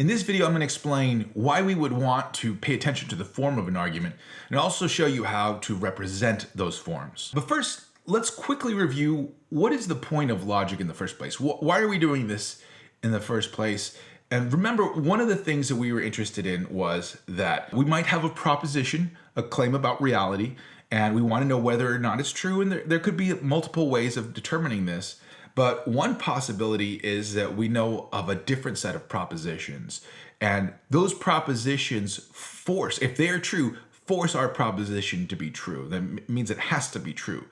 In this video, I'm going to explain why we would want to pay attention to the form of an argument and also show you how to represent those forms. But first, let's quickly review what is the point of logic in the first place. Why are we doing this in the first place? And remember, one of the things that we were interested in was that we might have a proposition, a claim about reality, and we want to know whether or not it's true. And there could be multiple ways of determining this. But one possibility is that we know of a different set of propositions. And those propositions force, if they are true, force our proposition to be true. That means it has to be true.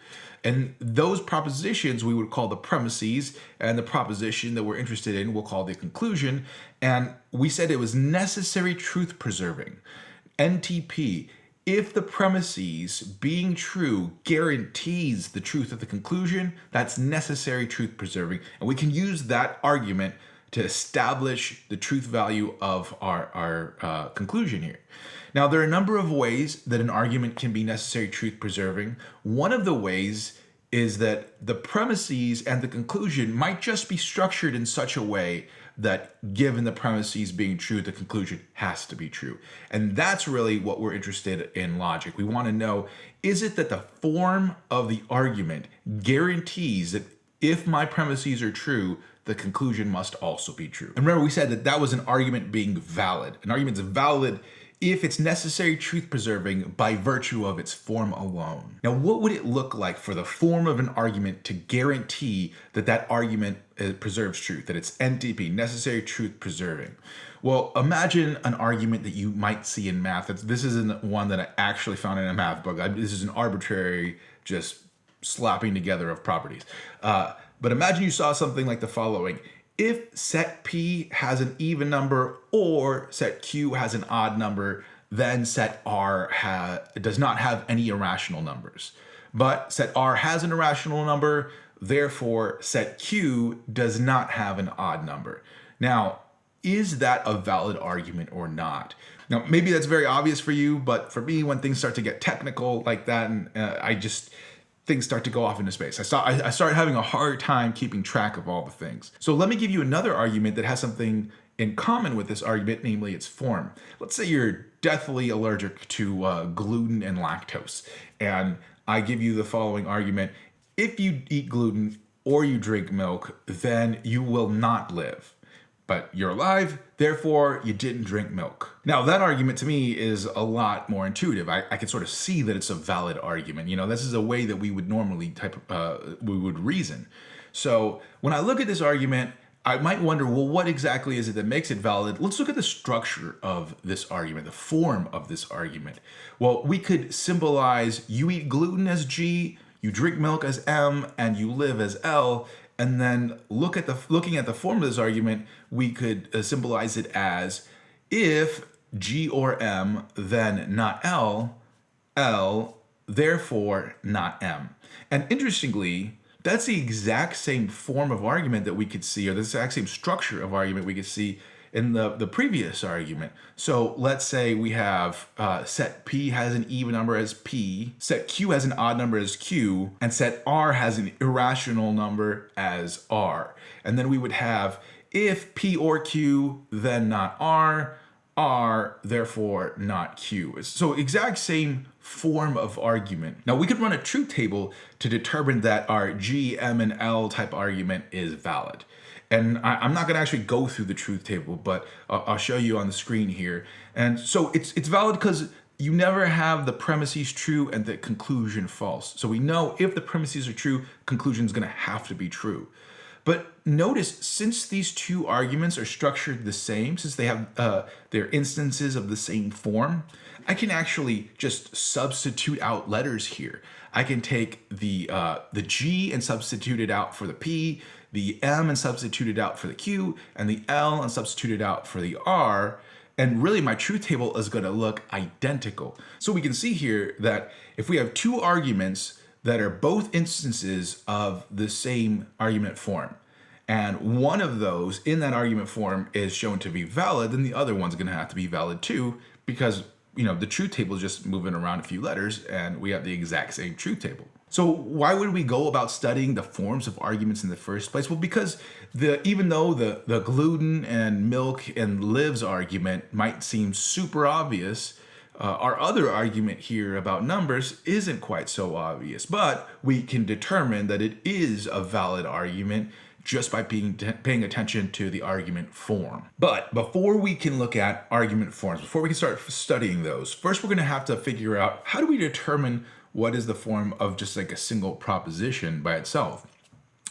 And those propositions we would call the premises, and the proposition that we're interested in we'll call the conclusion. And we said it was necessary truth preserving, NTP. If the premises being true guarantees the truth of the conclusion, that's necessary truth preserving. And we can use that argument to establish the truth value of our conclusion here. Now, there are a number of ways that an argument can be necessary truth preserving. One of the ways is that the premises and the conclusion might just be structured in such a way that given the premises being true, the conclusion has to be true. And that's really what we're interested in logic. We want to know, is it that the form of the argument guarantees that if my premises are true, the conclusion must also be true? And remember, we said that that was an argument being valid. An argument is valid if it's necessary truth preserving by virtue of its form alone. Now, what would it look like for the form of an argument to guarantee that that argument preserves truth, that it's NTP, necessary truth preserving? Well, imagine an argument that you might see in math. This isn't one that I actually found in a math book. This is an arbitrary, just slapping together of properties. But imagine you saw something like the following. If set P has an even number or set Q has an odd number, then set R does not have any irrational numbers. But set R has an irrational number, therefore set Q does not have an odd number. Now, is that a valid argument or not? Now, maybe that's very obvious for you, but for me, when things start to get technical like that, and things start to go off into space. I started having a hard time keeping track of all the things. So let me give you another argument that has something in common with this argument, namely its form. Let's say you're deathly allergic to gluten and lactose, and I give you the following argument. If you eat gluten or you drink milk, then you will not live. But you're alive, therefore you didn't drink milk. Now, that argument to me is a lot more intuitive. I can sort of see that it's a valid argument. You know, this is a way that we would normally we would reason. So when I look at this argument, I might wonder, well, what exactly is it that makes it valid? Let's look at the structure of this argument, the form of this argument. Well, we could symbolize you eat gluten as G, you drink milk as M, and you live as L. And then looking at the form of this argument, we could symbolize it as if G or M, then not L, L, therefore not M. And interestingly, that's the exact same form of argument that we could see, or the exact same structure of argument we could see in the previous argument. So let's say we have set P has an even number as P, set Q has an odd number as Q, and set R has an irrational number as R. And then we would have if P or Q, then not R, R, therefore not Q. So exact same form of argument. Now we could run a truth table to determine that our G, M, and L type argument is valid. And I'm not going to actually go through the truth table, but I'll show you on the screen here. And so it's valid because you never have the premises true and the conclusion false. So we know if the premises are true, conclusion is going to have to be true. But notice, since these two arguments are structured the same, since they have their instances of the same form, I can actually just substitute out letters here. I can take the G and substitute it out for the P, the M and substitute it out for the Q, and the L and substitute it out for the R. And really my truth table is going to look identical. So we can see here that if we have two arguments that are both instances of the same argument form, and one of those in that argument form is shown to be valid, then the other one's going to have to be valid too, because the truth table is just moving around a few letters and we have the exact same truth table. So why would we go about studying the forms of arguments in the first place? Well, because even though the gluten and milk and lives argument might seem super obvious, our other argument here about numbers isn't quite so obvious, but we can determine that it is a valid argument just by paying attention to the argument form. But before we can look at argument forms, before we can start studying those, first we're going to have to figure out, how do we determine what is the form of just like a single proposition by itself?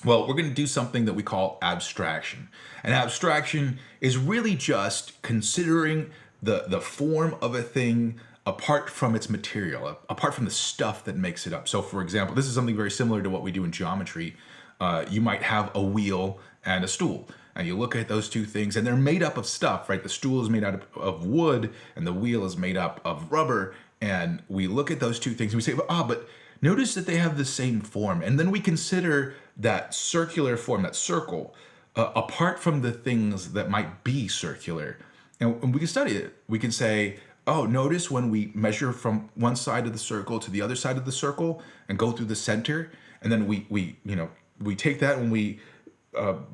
Well, we're going to do something that we call abstraction. And abstraction is really just considering the form of a thing apart from its material, apart from the stuff that makes it up. So for example, this is something very similar to what we do in geometry. You might have a wheel and a stool, and you look at those two things and they're made up of stuff, right? The stool is made out of wood and the wheel is made up of rubber. And we look at those two things and we say, but notice that they have the same form. And then we consider that circular form, that circle, apart from the things that might be circular. And we can study it. We can say, oh, notice when we measure from one side of the circle to the other side of the circle and go through the center, and then we take that and we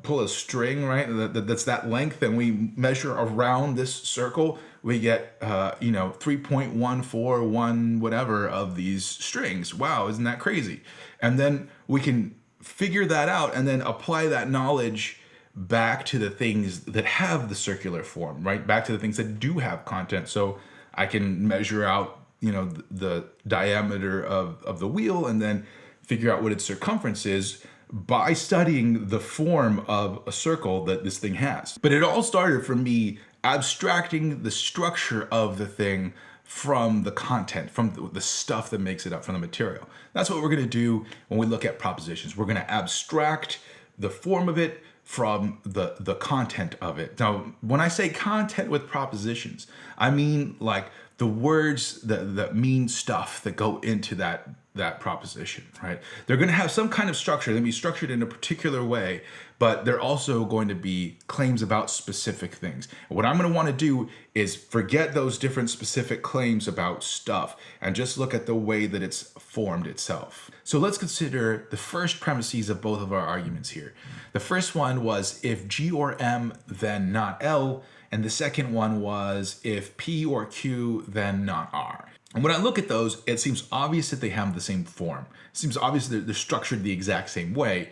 pull a string, right? That's that length, and we measure around this circle. We get 3.141 whatever of these strings. Wow, isn't that crazy? And then we can figure that out and then apply that knowledge back to the things that have the circular form, right? Back to the things that do have content. So I can measure out, the diameter of the wheel and then figure out what its circumference is by studying the form of a circle that this thing has. But it all started from me abstracting the structure of the thing from the content, from the stuff that makes it up, from the material. That's what we're going to do when we look at propositions. We're going to abstract the form of it from the content of it. Now, when I say content with propositions, I mean like the words that mean stuff that go into that proposition, right? They're going to have some kind of structure. They're going to be structured in a particular way, but they're also going to be claims about specific things. And what I'm going to want to do is forget those different specific claims about stuff and just look at the way that it's formed itself. So let's consider the first premises of both of our arguments here. The first one was if G or M, then not L. And the second one was if P or Q, then not R. And when I look at those, it seems obvious that they have the same form. It seems obvious that they're structured the exact same way.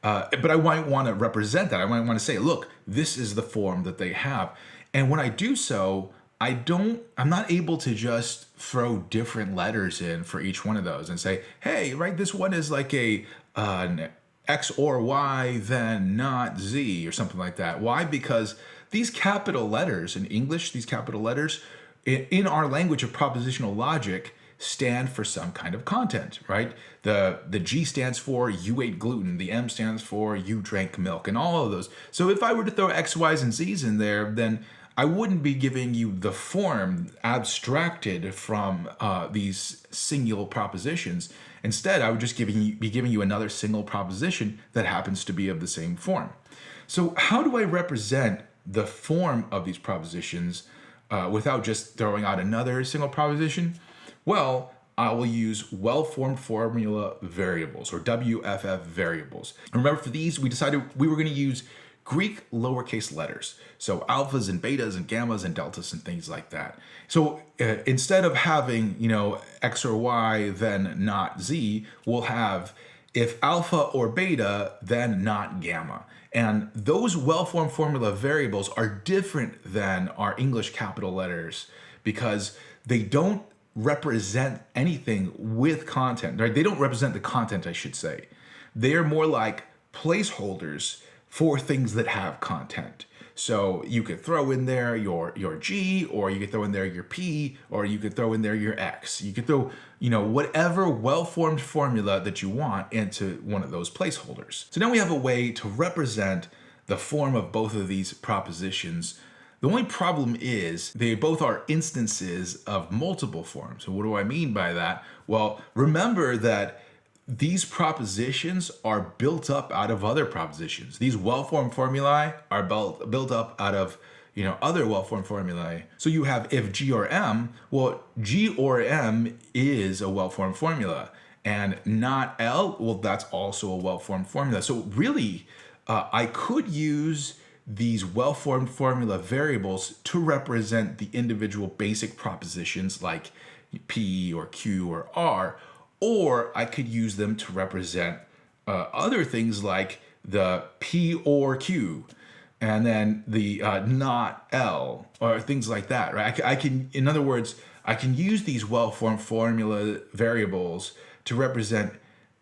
But I might want to represent that. I might want to say, look, this is the form that they have. And when I do so, I'm not able to just throw different letters in for each one of those and say, hey, right, this one is like an X or Y, then not Z or something like that. Why? Because these capital letters in English, these capital letters in our language of propositional logic stand for some kind of content, right? The G stands for you ate gluten, the M stands for you drank milk, and all of those. So if I were to throw X, Y's, and Z's in there, then I wouldn't be giving you the form abstracted from these single propositions. Instead, I would just be giving you another single proposition that happens to be of the same form. So how do I represent the form of these propositions without just throwing out another single proposition? Well, I will use well-formed formula variables, or WFF variables. Remember, for these, we decided we were going to use Greek lowercase letters. So alphas and betas and gammas and deltas and things like that. So instead of having, X or Y, then not Z, we'll have if alpha or beta, then not gamma. And those well-formed formula variables are different than our English capital letters because they don't represent anything with content, right? They don't represent the content, I should say. They are more like placeholders for things that have content. So you could throw in there your G, or you could throw in there your P, or you could throw in there your X. You could throw, whatever well-formed formula that you want into one of those placeholders. So now we have a way to represent the form of both of these propositions. The only problem is they both are instances of multiple forms. So what do I mean by that? Well, remember that these propositions are built up out of other propositions. These well-formed formulae are built up out of other well-formed formulae. So you have if G or M, well, G or M is a well-formed formula. And not L, well, that's also a well-formed formula. So really, I could use these well-formed formula variables to represent the individual basic propositions like P or Q or R, or I could use them to represent other things like the P or Q, and then the not L, or things like that, right? I can, in other words, I can use these well-formed formula variables to represent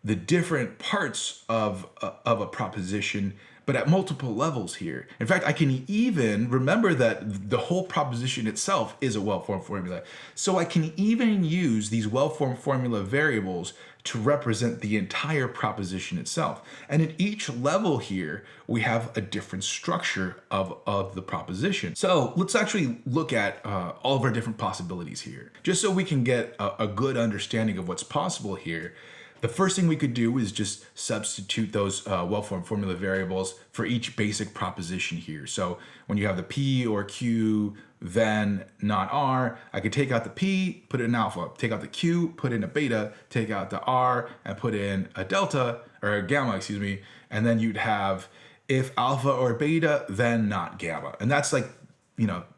the different parts of a proposition, but at multiple levels here. In fact, I can even remember that the whole proposition itself is a well-formed formula. So I can even use these well-formed formula variables to represent the entire proposition itself. And at each level here, we have a different structure of the proposition. So let's actually look at all of our different possibilities here, just so we can get a good understanding of what's possible here. The first thing we could do is just substitute those well-formed formula variables for each basic proposition here. So when you have the P or Q, then not R, I could take out the P, put it in alpha, take out the Q, put in a beta, take out the R, and put in a delta, or a gamma, excuse me, and then you'd have if alpha or beta, then not gamma. And that's like,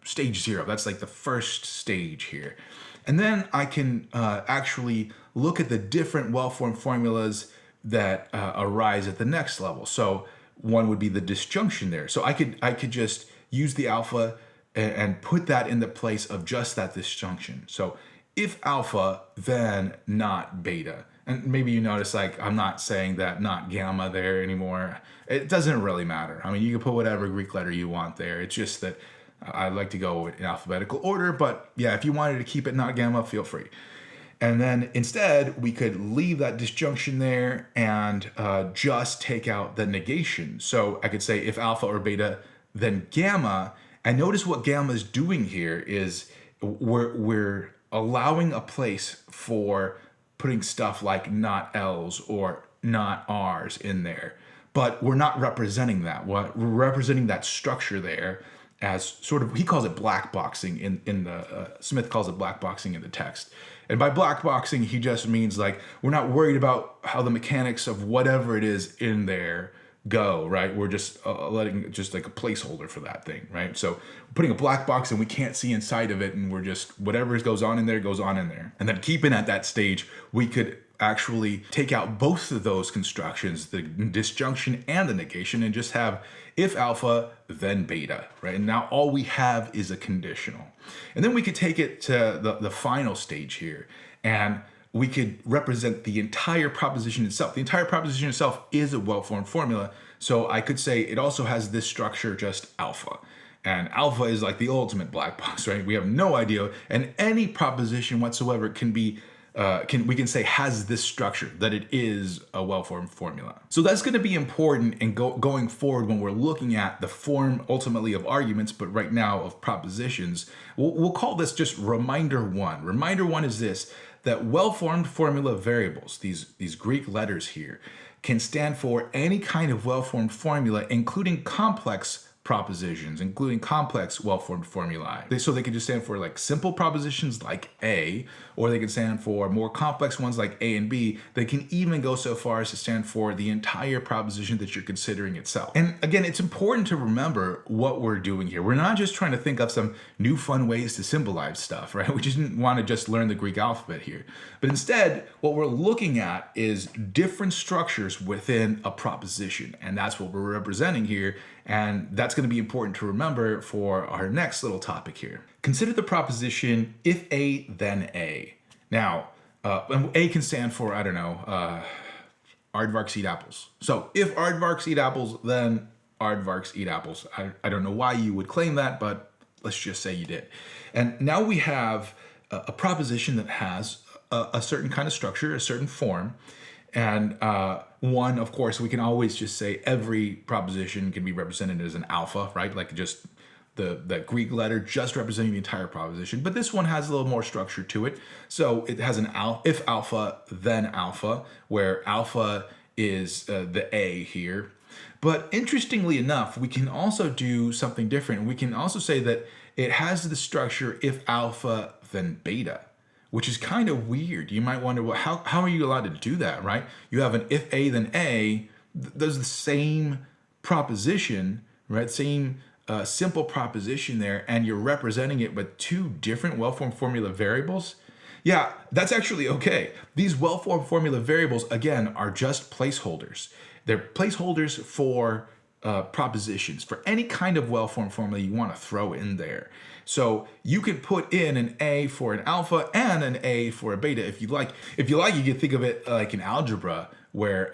stage 0. That's like the first stage here. And then I can actually look at the different well-formed formulas that arise at the next level. So one would be the disjunction there. So I could just use the alpha and put that in the place of just that disjunction. So if alpha, then not beta. And maybe you notice, like, I'm not saying that not gamma there anymore. It doesn't really matter. I mean, you can put whatever Greek letter you want there. It's just that I like to go in alphabetical order, but yeah, if you wanted to keep it not gamma, feel free. And then instead, we could leave that disjunction there and just take out the negation. So I could say if alpha or beta, then gamma. And notice what gamma is doing here is we're allowing a place for putting stuff like not L's or not R's in there. But we're not representing that. We're representing that structure there as sort of, he calls it black boxing in the, Smith calls it black boxing in the text. And by black boxing, he just means like, we're not worried about how the mechanics of whatever it is in there go, right? We're just letting just like a placeholder for that thing, right? So we're putting a black box and we can't see inside of it, and we're just, whatever goes on in there goes on in there. And then keeping at that stage, we could actually take out both of those constructions, the disjunction and the negation, and just have if alpha, then beta, right? And now all we have is a conditional. And then we could take it to the final stage here, and we could represent the entire proposition itself. The entire proposition itself is a well-formed formula. So I could say it also has this structure, just alpha. And alpha is like the ultimate black box, right? We have no idea. And any proposition whatsoever can be we can say has this structure, that it is a well-formed formula. So that's going to be important in going forward when we're looking at the form ultimately of arguments, but right now of propositions. We'll call this just reminder 1. Reminder 1 is this, that well-formed formula variables, these Greek letters here, can stand for any kind of well-formed formula, including complex propositions, including complex well-formed formulae. So they could just stand for like simple propositions like A, or they can stand for more complex ones like A and B. They can even go so far as to stand for the entire proposition that you're considering itself. And again, it's important to remember what we're doing here. We're not just trying to think of some new fun ways to symbolize stuff, right? We just didn't want to just learn the Greek alphabet here. But instead, what we're looking at is different structures within a proposition. And that's what we're representing here. And that's going to be important to remember for our next little topic here. Consider the proposition, if A, then A. Now, A can stand for, I don't know, aardvarks eat apples. So if aardvarks eat apples, then aardvarks eat apples. I don't know why you would claim that, but let's just say you did. And now we have a proposition that has a certain kind of structure, a certain form. And one, of course, we can always just say every proposition can be represented as an alpha, right? Like just the Greek letter just representing the entire proposition. But this one has a little more structure to it. So it has an if alpha, then alpha, where alpha is the A here. But interestingly enough, we can also do something different. We can also say that it has the structure if alpha, then beta, which is kind of weird. You might wonder, well, how are you allowed to do that, right? You have an if A then A, there's the same proposition, right? Same simple proposition there, and you're representing it with two different well-formed formula variables. Yeah, that's actually okay. These well-formed formula variables, again, are just placeholders. They're placeholders for propositions, for any kind of well-formed formula you want to throw in there. So you can put in an A for an alpha and an A for a beta if you like. If you like, you can think of it like an algebra where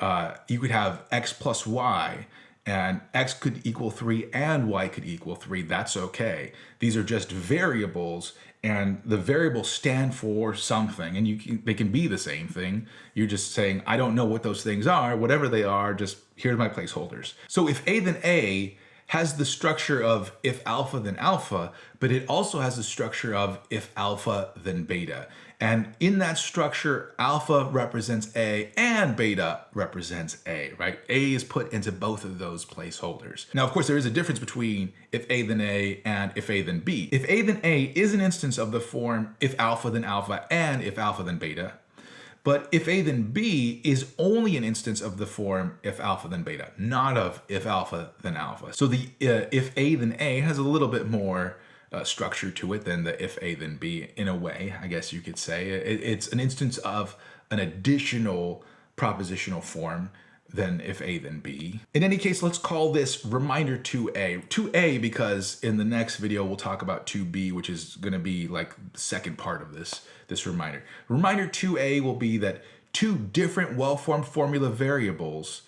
you could have x plus y, and x could equal 3 and y could equal 3. That's okay. These are just variables, and the variables stand for something, and they can be the same thing. You're just saying, I don't know what those things are. Whatever they are, just here's my placeholders. So if A then A has the structure of if alpha then alpha, but it also has the structure of if alpha then beta. And in that structure, alpha represents A and beta represents A, right? A is put into both of those placeholders. Now, of course, there is a difference between if A then A and if A then B. If A then A is an instance of the form if alpha then alpha and if alpha then beta. But if A then B is only an instance of the form if alpha then beta, not of if alpha then alpha. So the if A then A has a little bit more structure to it than the if A then B, in a way, I guess you could say. It's an instance of an additional propositional form than if A then B. In any case, let's call this reminder 2A. 2A because in the next video we'll talk about 2B, which is going to be like the second part of this reminder. Reminder 2A will be that two different well-formed formula variables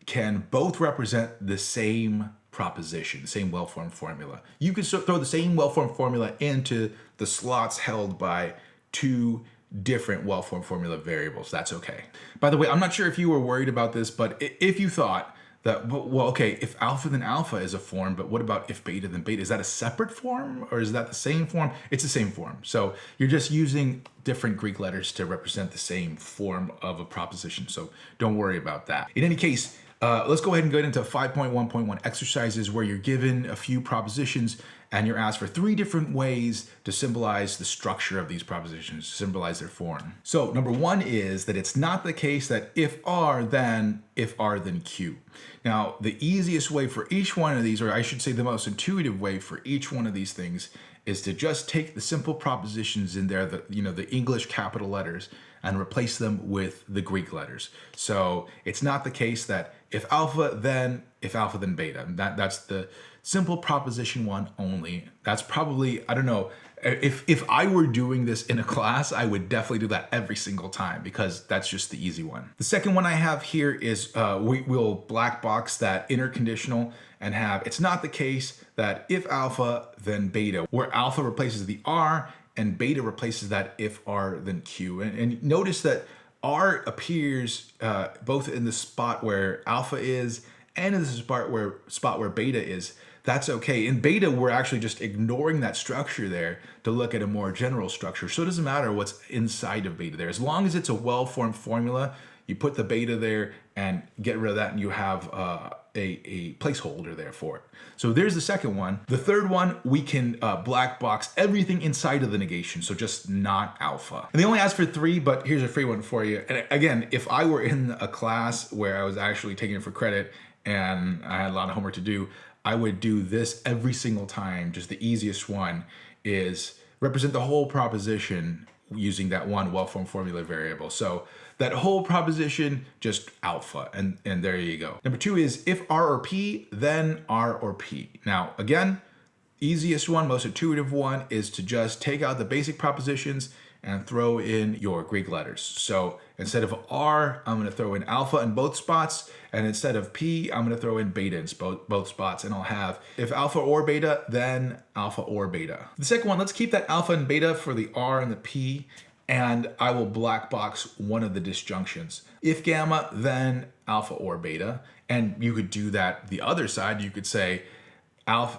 can both represent the same proposition, the same well-formed formula. You could throw the same well-formed formula into the slots held by two different well-formed formula variables. That's okay. By the way, I'm not sure if you were worried about this, but if you thought that, well, okay, if alpha then alpha is a form, but what about if beta then beta? Is that a separate form or is that the same form? It's the same form. So you're just using different Greek letters to represent the same form of a proposition. So don't worry about that. In any case, let's go ahead and get into 5.1.1 exercises where you're given a few propositions and you're asked for 3 different ways to symbolize the structure of these propositions, to symbolize their form. So number 1 is that it's not the case that if R then Q. Now, the easiest way for each one of these, or I should say the most intuitive way for each one of these things, is to just take the simple propositions in there, the English capital letters, and replace them with the Greek letters. So it's not the case that if alpha then beta. That's the simple proposition 1 only. That's probably, I don't know, if I were doing this in a class, I would definitely do that every single time because that's just the easy one. The second one I have here is we'll black box that inner conditional and have, it's not the case that if alpha then beta, where alpha replaces the R and beta replaces that if R then Q. And notice that R appears both in the spot where alpha is and in the spot where beta is. That's okay. In beta, we're actually just ignoring that structure there to look at a more general structure. So it doesn't matter what's inside of beta there. As long as it's a well-formed formula, you put the beta there and get rid of that and you have a placeholder there for it. So there's the second one. The third one, we can black box everything inside of the negation, so just not alpha. And they only ask for 3, but here's a free one for you. And again, if I were in a class where I was actually taking it for credit and I had a lot of homework to do, I would do this every single time. Just the easiest one is represent the whole proposition using that one well-formed formula variable. So that whole proposition, just alpha, and there you go. Number 2 is if R or P, then R or P. Now, again, easiest one, most intuitive one is to just take out the basic propositions and throw in your Greek letters. So instead of R, I'm going to throw in alpha in both spots, and instead of P, I'm going to throw in beta in both spots, and I'll have if alpha or beta, then alpha or beta. The second one, let's keep that alpha and beta for the R and the P, and I will black box one of the disjunctions. If gamma, then alpha or beta, and you could do that the other side. You could say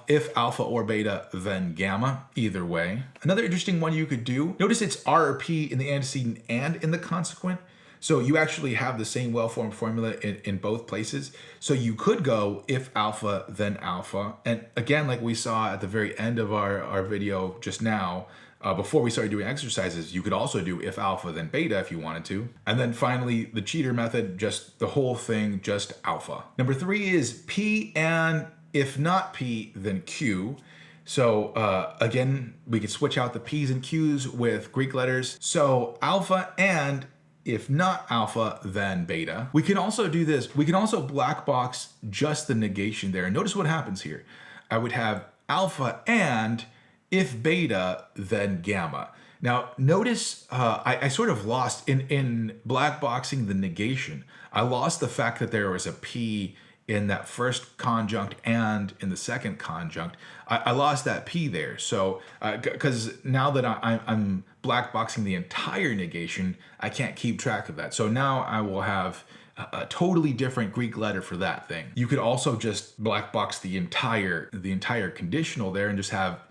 if alpha or beta, then gamma, either way. Another interesting one you could do, notice it's R or P in the antecedent and in the consequent. So you actually have the same well-formed formula in both places. So you could go if alpha, then alpha. And again, like we saw at the very end of our video just now, before we started doing exercises, you could also do if alpha, then beta if you wanted to. And then finally, the cheater method, just the whole thing, just alpha. Number 3 is P and if not P, then Q. So again, we could switch out the P's and Q's with Greek letters. So alpha and if not alpha, then beta. We can also do this. We can also black box just the negation there. And notice what happens here. I would have alpha and if beta, then gamma. Now notice I sort of lost in black boxing the negation. I lost the fact that there was a P in that first conjunct and in the second conjunct. I lost that P there. So, because now that I'm black boxing the entire negation, I can't keep track of that. So now I will have a totally different Greek letter for that thing. You could also just black box the entire conditional there and just have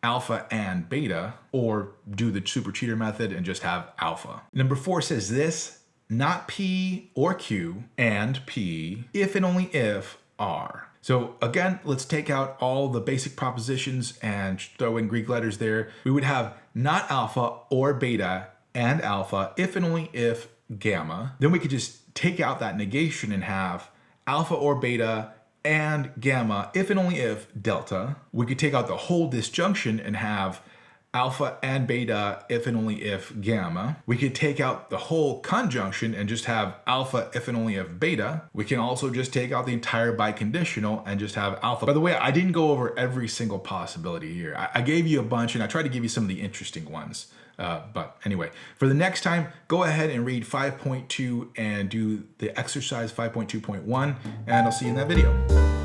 alpha and beta, or do the super cheater method and just have alpha. Number 4 says this, not P or Q, and P, if and only if R. So again, let's take out all the basic propositions and throw in Greek letters there. We would have not alpha or beta and alpha, if and only if gamma. Then we could just take out that negation and have alpha or beta and gamma, if and only if delta. We could take out the whole disjunction and have alpha and beta, if and only if gamma. We could take out the whole conjunction and just have alpha, if and only if beta. We can also just take out the entire biconditional and just have alpha. By the way, I didn't go over every single possibility here. I gave you a bunch and I tried to give you some of the interesting ones. But anyway, for the next time, go ahead and read 5.2 and do the exercise 5.2.1, and I'll see you in that video.